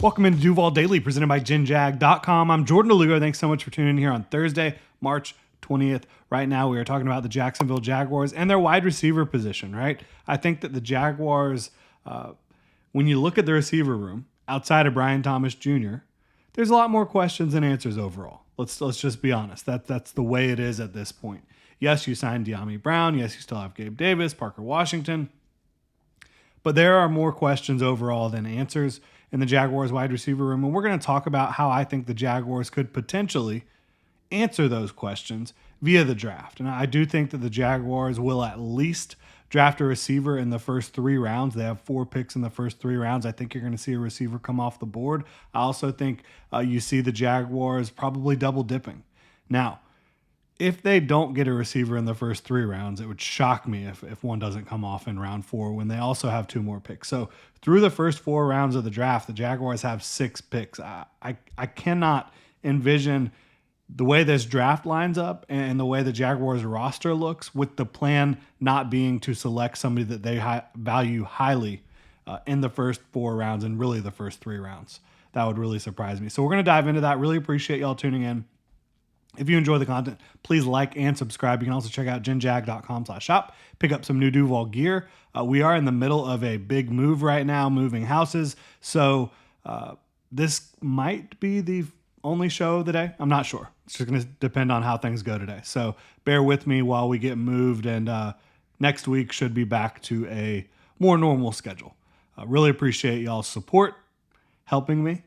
Welcome into Duval Daily, presented by GenJag.com. I'm Jordan DeLugo. Thanks so much for tuning in here on Thursday, March 20th. Right now, we are talking about the Jacksonville Jaguars and their wide receiver position, right? I think that the Jaguars, when you look at the receiver room, outside of Brian Thomas Jr., there's a lot more questions than answers overall. Let's just be honest. That's the way it is at this point. Yes, you signed Dyami Brown. Yes, you still have Gabe Davis, Parker Washington. But there are more questions overall than answers in the Jaguars wide receiver room. And we're going to talk about how I think the Jaguars could potentially answer those questions via the draft. And I do think that the Jaguars will at least draft a receiver in the first 3 rounds. They have 4 picks in the first 3 rounds. I think you're going to see a receiver come off the board. I also think you see the Jaguars probably double dipping. Now, if they don't get a receiver in the first 3 rounds, it would shock me if one doesn't come off in round 4 when they also have 2 more picks. So through the first 4 rounds of the draft, the Jaguars have 6 picks. I cannot envision the way this draft lines up and the way the Jaguars roster looks with the plan not being to select somebody that they value highly in the first 4 rounds and really the first 3 rounds. That would really surprise me. So we're going to dive into that. Really appreciate y'all tuning in. If you enjoy the content, please like and subscribe. You can also check out genjag.com/shop. Pick up some new Duval gear. We are in the middle of a big move right now, moving houses. So this might be the only show of the day. I'm not sure. It's just going to depend on how things go today. So bear with me while we get moved. And next week should be back to a more normal schedule. Really appreciate y'all's support, helping me.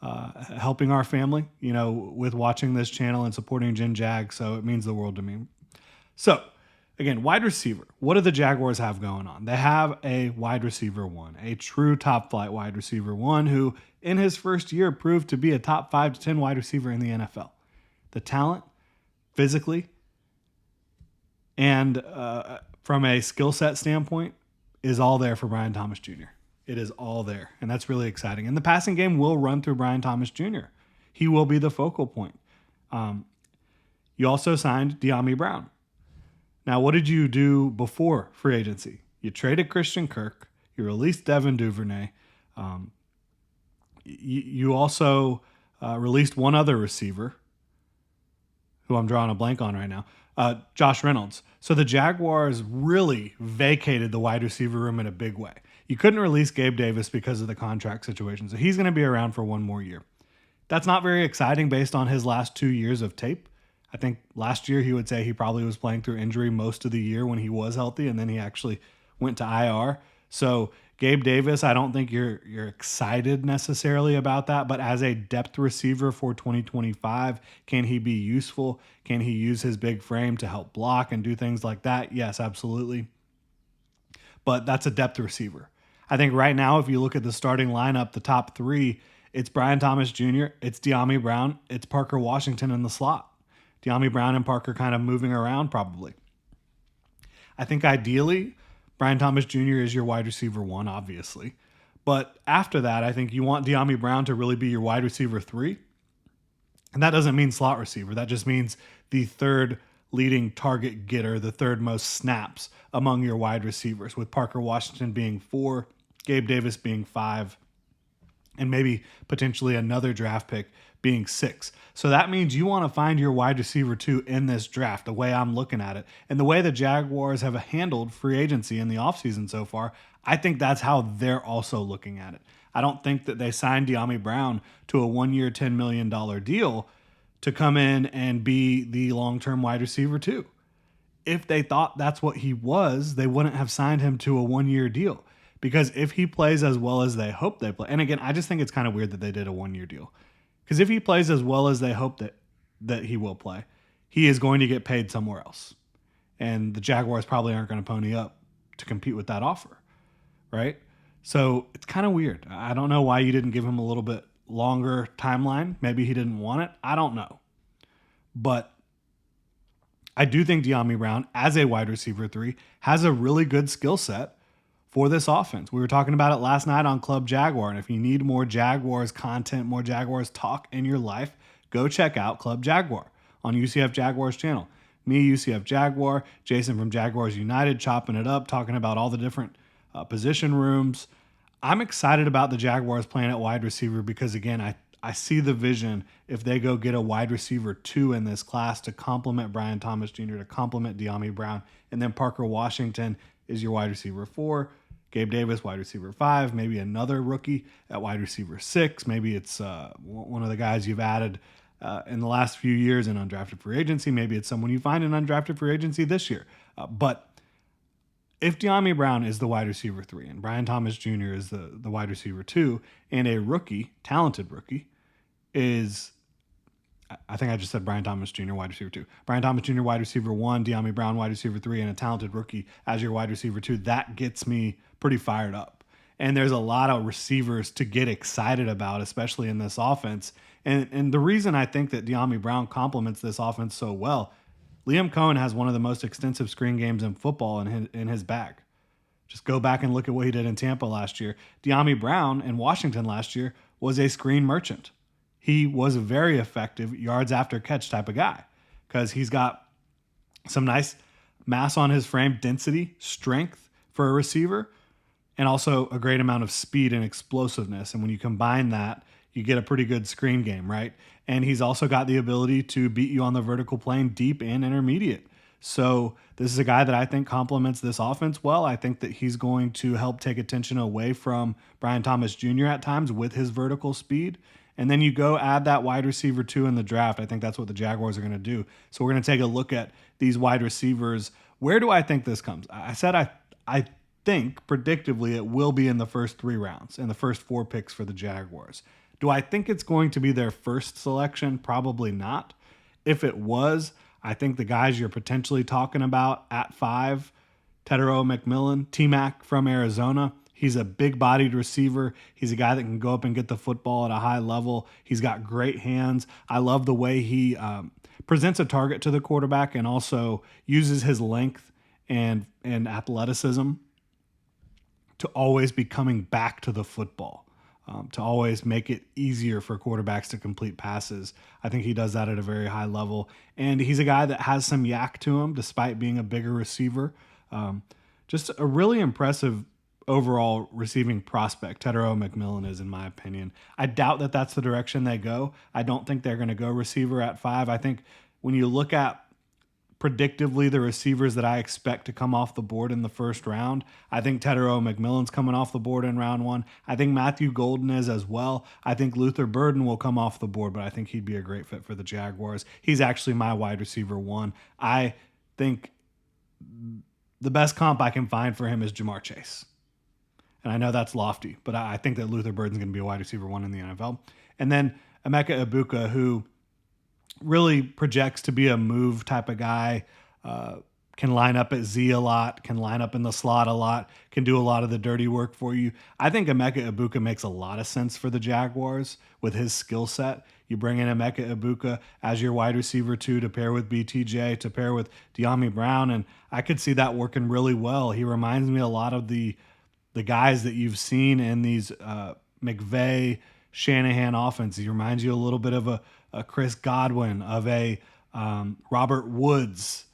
Helping our family, with watching this channel and supporting Gen Jag. So it means the world to me. So again, wide receiver. What do the Jaguars have going on? They have a wide receiver 1, a true top flight wide receiver 1 who in his first year proved to be a top 5 to 10 wide receiver in the NFL. The talent, physically, and from a skill set standpoint is all there for Brian Thomas Jr. It is all there, and that's really exciting. And the passing game will run through Brian Thomas Jr. He will be the focal point. You also signed Dyami Brown. Now, what did you do before free agency? You traded Christian Kirk. You released Devin Duvernay. You also released one other receiver, who I'm drawing a blank on right now, Josh Reynolds. So the Jaguars really vacated the wide receiver room in a big way. You couldn't release Gabe Davis because of the contract situation, so he's going to be around for 1 more year. That's not very exciting based on his last 2 years of tape. I think last year he would say he probably was playing through injury most of the year when he was healthy, and then he actually went to IR. So Gabe Davis, I don't think you're excited necessarily about that, but as a depth receiver for 2025, can he be useful? Can he use his big frame to help block and do things like that? Yes, absolutely. But that's a depth receiver. I think right now, if you look at the starting lineup, the top 3, it's Brian Thomas Jr., it's Dyami Brown, it's Parker Washington in the slot. Dyami Brown and Parker kind of moving around probably. I think ideally, Brian Thomas Jr. is your wide receiver 1, obviously. But after that, I think you want Dyami Brown to really be your wide receiver 3. And that doesn't mean slot receiver. That just means the third leading target getter, the third most snaps among your wide receivers, with Parker Washington being 4, Gabe Davis being 5, and maybe potentially another draft pick being 6. So that means you want to find your wide receiver 2 in this draft, the way I'm looking at it. And the way the Jaguars have handled free agency in the offseason so far, I think that's how they're also looking at it. I don't think that they signed Dyami Brown to a 1-year, $10 million deal to come in and be the long-term wide receiver 2. If they thought that's what he was, they wouldn't have signed him to a 1-year deal. Because if he plays as well as they hope they play, and again, I just think it's kind of weird that they did a 1-year deal. Because if he plays as well as they hope that he will play, he is going to get paid somewhere else. And the Jaguars probably aren't going to pony up to compete with that offer, right? So it's kind of weird. I don't know why you didn't give him a little bit longer timeline. Maybe he didn't want it. I don't know. But I do think Dyami Brown, as a wide receiver 3, has a really good skill set for this offense. We were talking about it last night on Club Jaguar, and if you need more Jaguars content, more Jaguars talk in your life, go check out Club Jaguar on UCF Jaguars channel. Me, UCF Jaguar, Jason from Jaguars United chopping it up, talking about all the different position rooms. I'm excited about the Jaguars playing at wide receiver because, again, I see the vision if they go get a wide receiver 2 in this class to complement Brian Thomas Jr., to complement De'Ami Brown, and then Parker Washington is your wide receiver 4. Gabe Davis, wide receiver 5, maybe another rookie at wide receiver 6. Maybe it's one of the guys you've added in the last few years in undrafted free agency. Maybe it's someone you find in undrafted free agency this year. But if De'Ami Brown is the wide receiver 3 and Brian Thomas Jr. is the wide receiver 2, and a rookie, talented rookie, is, I think I just said Brian Thomas Jr. wide receiver 2. Brian Thomas Jr. wide receiver 1, De'Ami Brown wide receiver 3, and a talented rookie as your wide receiver 2, that gets me pretty fired up. And there's a lot of receivers to get excited about, especially in this offense. And the reason I think that De'Ami Brown complements this offense so well, Liam Cohen has one of the most extensive screen games in football in his bag. Just go back and look at what he did in Tampa last year. De'Ami Brown in Washington last year was a screen merchant. He was a very effective yards after catch type of guy because he's got some nice mass on his frame, density, strength for a receiver, and also a great amount of speed and explosiveness. And when you combine that, you get a pretty good screen game, right? And he's also got the ability to beat you on the vertical plane, deep and intermediate. So this is a guy that I think complements this offense well. I think that he's going to help take attention away from Brian Thomas Jr. at times with his vertical speed. And then you go add that wide receiver 2 in the draft. I think that's what the Jaguars are going to do. So we're going to take a look at these wide receivers. Where do I think this comes? I said I think predictively it will be in the first 3 rounds, in the first 4 picks for the Jaguars. Do I think it's going to be their first selection? Probably not. If it was, I think the guys you're potentially talking about at 5, Tetero McMillan, T-Mac from Arizona, he's a big-bodied receiver. He's a guy that can go up and get the football at a high level. He's got great hands. I love the way he presents a target to the quarterback and also uses his length and athleticism to always be coming back to the football. To always make it easier for quarterbacks to complete passes. I think he does that at a very high level. And he's a guy that has some yak to him despite being a bigger receiver. Just a really impressive overall receiving prospect, Tetero McMillan is, in my opinion. I doubt that that's the direction they go. I don't think they're going to go receiver at 5. I think when you look at predictively the receivers that I expect to come off the board in the first round, I think Tetero McMillan's coming off the board in round 1. I think Matthew Golden is as well. I think Luther Burden will come off the board, but I think he'd be a great fit for the Jaguars. He's actually my wide receiver 1. I think the best comp I can find for him is Jamar Chase. And I know that's lofty, but I think that Luther Burden's going to be a wide receiver 1 in the NFL. And then Emeka Ibuka, who really projects to be a move type of guy, can line up at Z a lot, can line up in the slot a lot, can do a lot of the dirty work for you. I think Emeka Ibuka makes a lot of sense for the Jaguars with his skill set. You bring in Emeka Ibuka as your wide receiver 2 to pair with BTJ, to pair with De'Ami Brown, and I could see that working really well. He reminds me a lot of the guys that you've seen in these McVay, Shanahan offenses. He reminds you a little bit of a Chris Godwin, of a Robert Woods,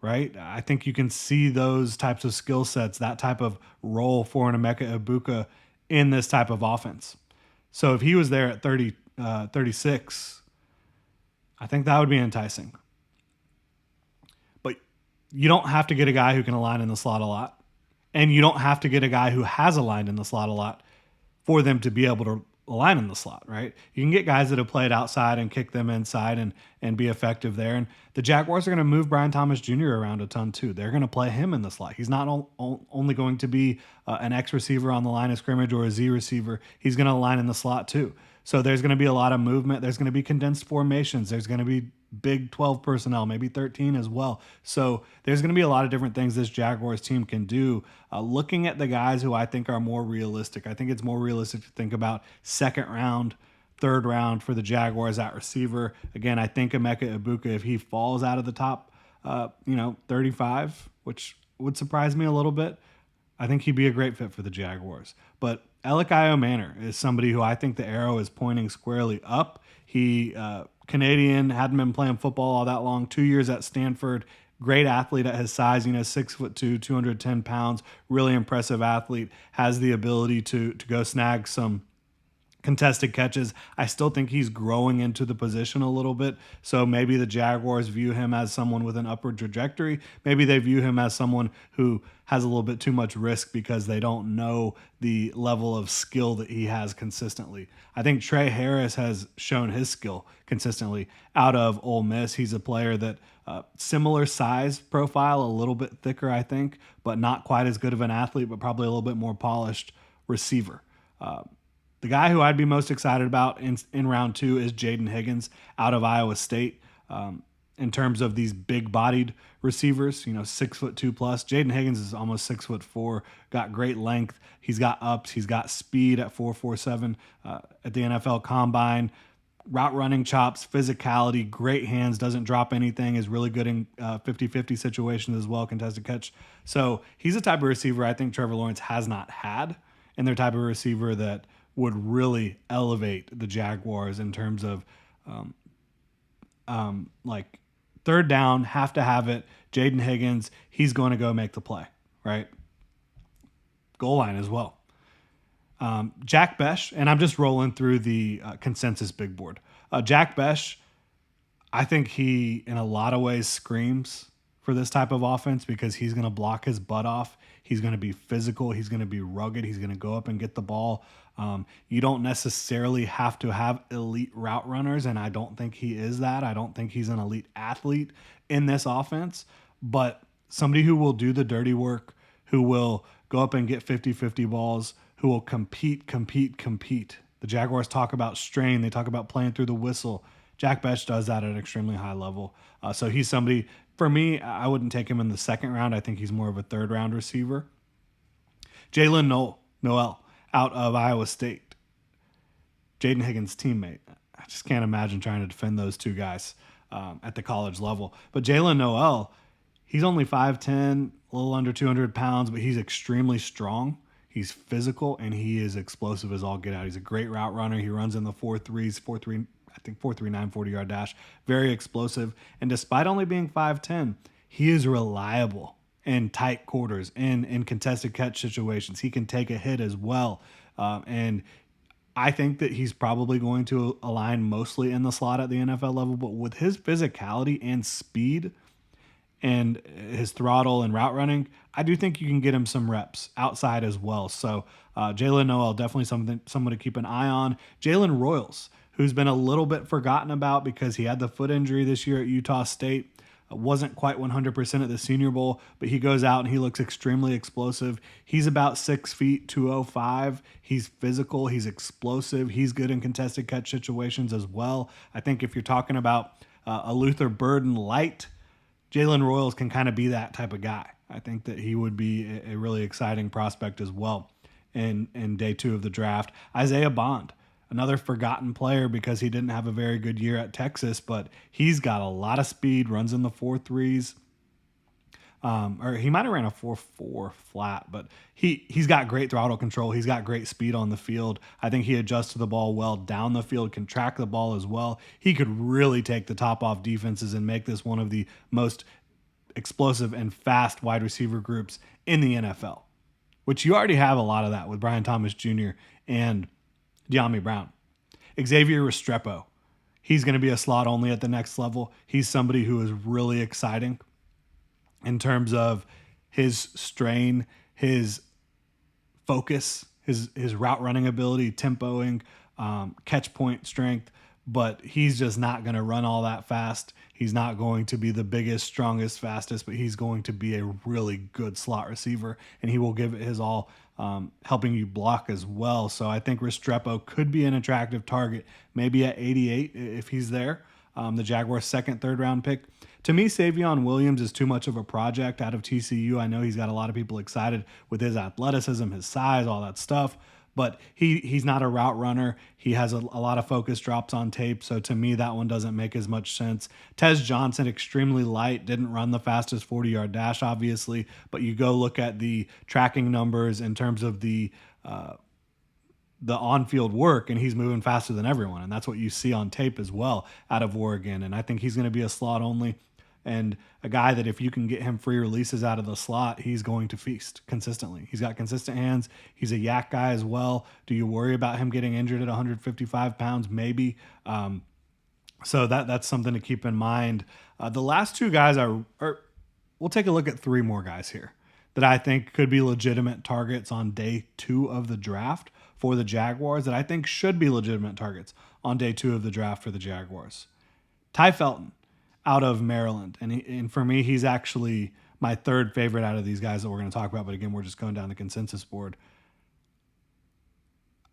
right? I think you can see those types of skill sets, that type of role for an Emeka Ibuka in this type of offense. So if he was there at 36, I think that would be enticing. But you don't have to get a guy who can align in the slot a lot, and you don't have to get a guy who has aligned in the slot a lot for them to be able to align in the slot, right? You can get guys that have played outside and kick them inside and be effective there. And the Jaguars are going to move Brian Thomas Jr. around a ton too. They're going to play him in the slot. He's not only going to be an X receiver on the line of scrimmage or a Z receiver. He's going to align in the slot too. So there's going to be a lot of movement. There's going to be condensed formations. There's going to be big 12 personnel, maybe 13 as well. So there's going to be a lot of different things this Jaguars team can do. Looking at the guys who I think are more realistic, I think it's more realistic to think about second round, third round for the Jaguars at receiver. Again, I think Emeka Ibuka, if he falls out of the top, 35, which would surprise me a little bit, I think he'd be a great fit for the Jaguars. But Elikayo Manor is somebody who I think the arrow is pointing squarely up. He, Canadian, hadn't been playing football all that long, 2 years at Stanford, Great athlete at his size, 6'2", 210 pounds, really impressive athlete, has the ability to go snag some contested catches. I still think he's growing into the position a little bit. So maybe the Jaguars view him as someone with an upward trajectory. Maybe they view him as someone who has a little bit too much risk because they don't know the level of skill that he has consistently. I think Trey Harris has shown his skill consistently out of Ole Miss. He's a player that similar size profile, a little bit thicker, I think, but not quite as good of an athlete, but probably a little bit more polished receiver. The guy who I'd be most excited about in round 2 is Jaden Higgins out of Iowa State. In terms of these big-bodied receivers, 6'2" plus. Jaden Higgins is almost 6'4", got great length. He's got ups. He's got speed at 4.47 at the NFL Combine. Route running chops, physicality, great hands, doesn't drop anything, is really good in 50-50 situations as well, contested catch. So he's a type of receiver I think Trevor Lawrence has not had, and they're type of receiver that would really elevate the Jaguars in terms of like third down, have to have it. Jaden Higgins, he's going to go make the play, right? Goal line as well. Jack Besh, and I'm just rolling through the consensus big board. Jack Besh, I think he, in a lot of ways, screams for this type of offense because he's going to block his butt off. He's going to be physical. He's going to be rugged. He's going to go up and get the ball. You don't necessarily have to have elite route runners, and I don't think he is that. I don't think he's an elite athlete in this offense, but somebody who will do the dirty work, who will go up and get 50-50 balls, who will compete. The Jaguars talk about strain. They talk about playing through the whistle. Jack Besh does that at an extremely high level. So he's somebody, for me, I wouldn't take him in the second round. I think he's more of a third-round receiver. Jalen Noel out of Iowa State. Jaden Higgins' teammate. I just can't imagine trying to defend those two guys at the college level. But Jalen Noel, he's only 5'10", a little under 200 pounds, but he's extremely strong. He's physical, and he is explosive as all get out. He's a great route runner. He runs in the 4.3s, 4.3, I think 4.39 40-yard dash. Very explosive. And despite only being 5'10", he is reliable in tight quarters, in contested catch situations. He can take a hit as well. And I think that he's probably going to align mostly in the slot at the NFL level, but with his physicality and speed and his throttle and route running, I do think you can get him some reps outside as well. So Jalen Noel, definitely someone to keep an eye on. Jalen Royals, who's been a little bit forgotten about because he had the foot injury this year at Utah State. Wasn't quite 100% at the Senior Bowl, but he goes out and he looks extremely explosive. He's about 6 feet, 205. He's physical. He's explosive. He's good in contested catch situations as well. I think if you're talking about a Luther Burden light, Jalen Royals can kind of be that type of guy. I think that he would be a really exciting prospect as well in day 2 of the draft. Isaiah Bond, another forgotten player because he didn't have a very good year at Texas, but he's got a lot of speed, runs in the 4.3s. Or he might have ran a 4.4 flat, but he's got great throttle control. He's got great speed on the field. I think he adjusts to the ball well down the field, can track the ball as well. He could really take the top off defenses and make this one of the most explosive and fast wide receiver groups in the NFL, which you already have a lot of that with Brian Thomas Jr. and De'Ami Brown. Xavier Restrepo, he's going to be a slot only at the next level. He's somebody who is really exciting in terms of his strain, his focus, his route running ability, tempoing, catch point strength, but he's just not going to run all that fast. He's not going to be the biggest, strongest, fastest, but he's going to be a really good slot receiver, and he will give it his all, helping you block as well. So I think Restrepo could be an attractive target, maybe at 88 if he's there. The Jaguars' second, third round pick. To me, Savion Williams is too much of a project out of TCU. I know he's got a lot of people excited with his athleticism, his size, all that stuff, but he's not a route runner. He has a lot of focus drops on tape, so to me, that one doesn't make as much sense. Tez Johnson, extremely light, didn't run the fastest 40-yard dash, obviously, but you go look at the tracking numbers in terms of the on-field work, and he's moving faster than everyone, and that's what you see on tape as well out of Oregon, and I think he's going to be a slot only. and a guy that if you can get him free releases out of the slot, he's going to feast consistently. He's got consistent hands. He's a yak guy as well. Do you worry about him getting injured at 155 pounds? Maybe. So that's something to keep in mind. The last two guys we'll take a look at three more guys here that I think could be legitimate targets on day 2 of the draft for the Jaguars, that I think should be legitimate targets on day 2 of the draft for the Jaguars. Ty Felton out of Maryland. And for me, he's actually my third favorite out of these guys that we're going to talk about. But again, we're just going down the consensus board.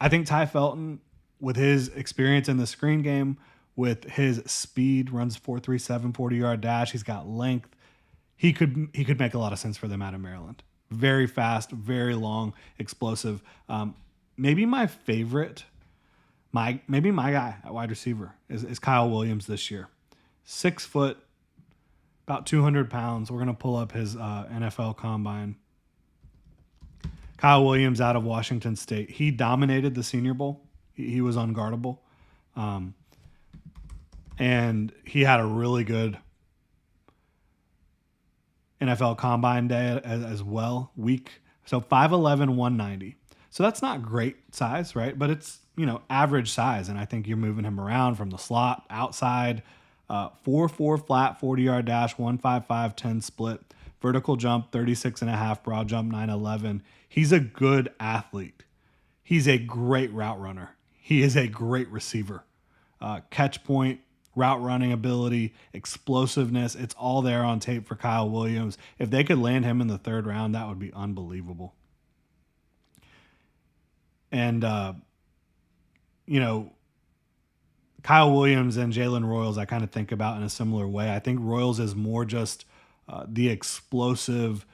I think Ty Felton, with his experience in the screen game, with his speed, runs 4.37 40-yard dash. He's got length. He could make a lot of sense for them out of Maryland. Very fast, very long, explosive. Maybe my favorite, maybe my guy at wide receiver is Kyle Williams this year. 6 foot, about 200 pounds. We're going to pull up his NFL combine. Kyle Williams out of Washington State. He dominated the Senior Bowl. He was unguardable. And he had a really good NFL combine day as well, week. So 5'11", 190. So that's not great size, right? But it's, average size. And I think you're moving him around from the slot, outside, 4.4 flat, 40-yard dash, 1.55, 10 split, vertical jump, 36.5, broad jump, 9.11. He's a good athlete. He's a great route runner. He is a great receiver. Catch point, route running ability, explosiveness, it's all there on tape for Kyle Williams. If they could land him in the 3rd round, that would be unbelievable. And, Kyle Williams and Jalen Royals, I kind of think about in a similar way. I think Royals is more just the explosive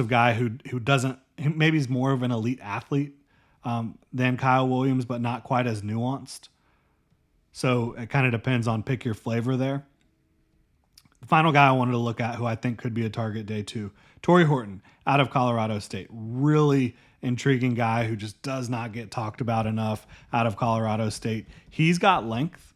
guy who doesn't, maybe he's more of an elite athlete than Kyle Williams, but not quite as nuanced. So it kind of depends on pick your flavor there. The final guy I wanted to look at who I think could be a target day 2, Torrey Horton out of Colorado State. Really intriguing guy who just does not get talked about enough out of Colorado State. He's got length.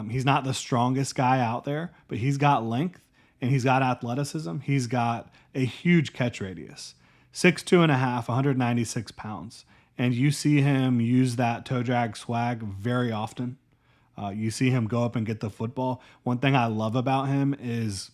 He's not the strongest guy out there, but he's got length and he's got athleticism. He's got a huge catch radius. 6'2.5", 196 pounds. And you see him use that toe drag swag very often. You see him go up and get the football. One thing I love about him is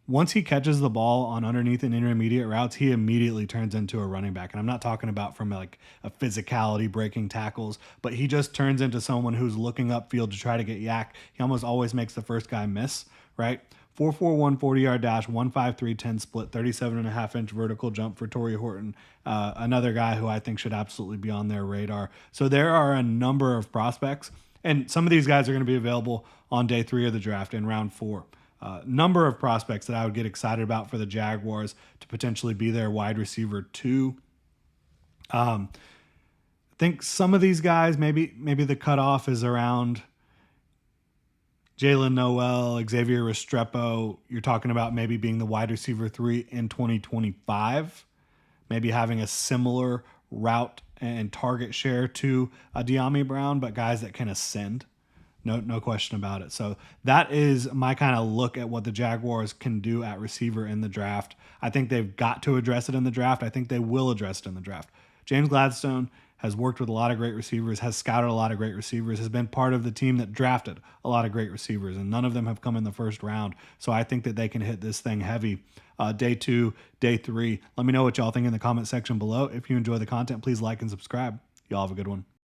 once he catches the ball on underneath and intermediate routes, he immediately turns into a running back. And I'm not talking about from like a physicality breaking tackles, but he just turns into someone who's looking upfield to try to get yak. He almost always makes the first guy miss, right? 4.41 40-yard dash, 1.53 10 split, 37.5-inch vertical jump for Torrey Horton. Another guy who I think should absolutely be on their radar. So there are a number of prospects. And some of these guys are going to be available on day 3 of the draft in round 4. Number of prospects that I would get excited about for the Jaguars to potentially be their wide receiver 2. I think some of these guys, maybe the cutoff is around Jalen Noel, Xavier Restrepo. You're talking about maybe being the wide receiver 3 in 2025. Maybe having a similar route and target share to De'Ami Brown, but guys that can ascend. No question about it. So that is my kind of look at what the Jaguars can do at receiver in the draft. I think they've got to address it in the draft. I think they will address it in the draft. James Gladstone has worked with a lot of great receivers, has scouted a lot of great receivers, has been part of the team that drafted a lot of great receivers, and none of them have come in the 1st round. So I think that they can hit this thing heavy. Day 2, day 3. Let me know what y'all think in the comment section below. If you enjoy the content, please like and subscribe. Y'all have a good one.